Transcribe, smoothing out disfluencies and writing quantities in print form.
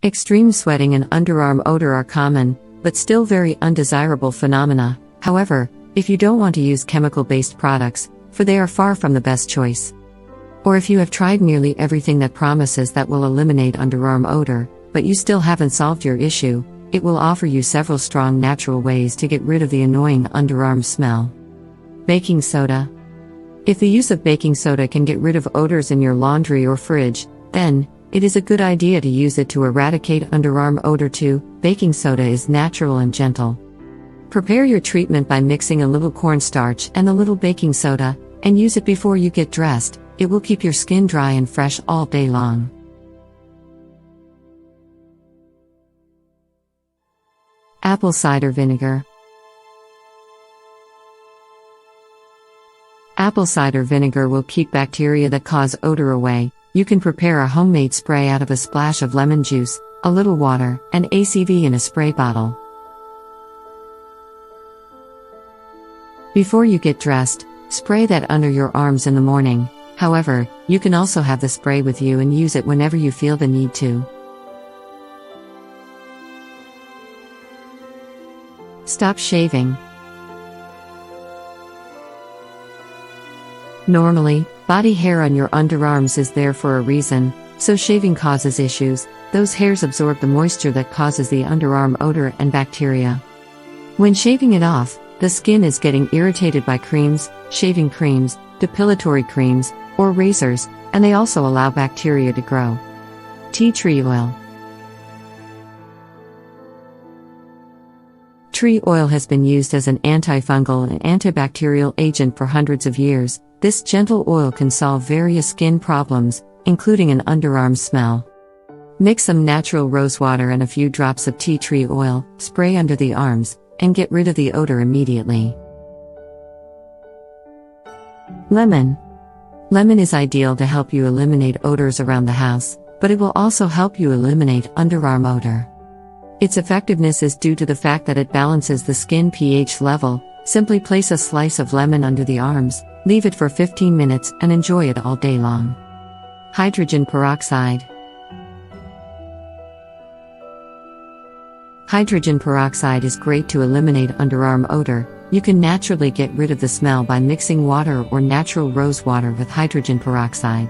Extreme sweating and underarm odor are common, but still very undesirable phenomena. However, if you don't want to use chemical-based products, for they are far from the best choice. Or if you have tried nearly everything that promises that will eliminate underarm odor, but you still haven't solved your issue, it will offer you several strong natural ways to get rid of the annoying underarm smell. Baking soda. If the use of baking soda can get rid of odors in your laundry or fridge, then it is a good idea to use it to eradicate underarm odor too. Baking soda is natural and gentle. Prepare your treatment by mixing a little cornstarch and a little baking soda, and use it before you get dressed. It will keep your skin dry and fresh all day long. Apple cider vinegar. Apple cider vinegar will keep bacteria that cause odor away. You can prepare a homemade spray out of a splash of lemon juice, a little water, and ACV in a spray bottle. Before you get dressed, spray that under your arms in the morning. However, you can also have the spray with you and use it whenever you feel the need to. Stop shaving. Normally, body hair on your underarms is there for a reason, so shaving causes issues. Those hairs absorb the moisture that causes the underarm odor and bacteria. When shaving it off, the skin is getting irritated by creams, shaving creams, depilatory creams, or razors, and they also allow bacteria to grow. Tea tree oil. Tree oil has been used as an antifungal and antibacterial agent for hundreds of years. This gentle oil can solve various skin problems, including an underarm smell. Mix some natural rose water and a few drops of tea tree oil, spray under the arms, and get rid of the odor immediately. Lemon. Lemon is ideal to help you eliminate odors around the house, but it will also help you eliminate underarm odor. Its effectiveness is due to the fact that it balances the skin pH level. Simply place a slice of lemon under the arms, leave it for 15 minutes, and enjoy it all day long. Hydrogen peroxide. Hydrogen peroxide is great to eliminate underarm odor. You can naturally get rid of the smell by mixing water or natural rose water with hydrogen peroxide.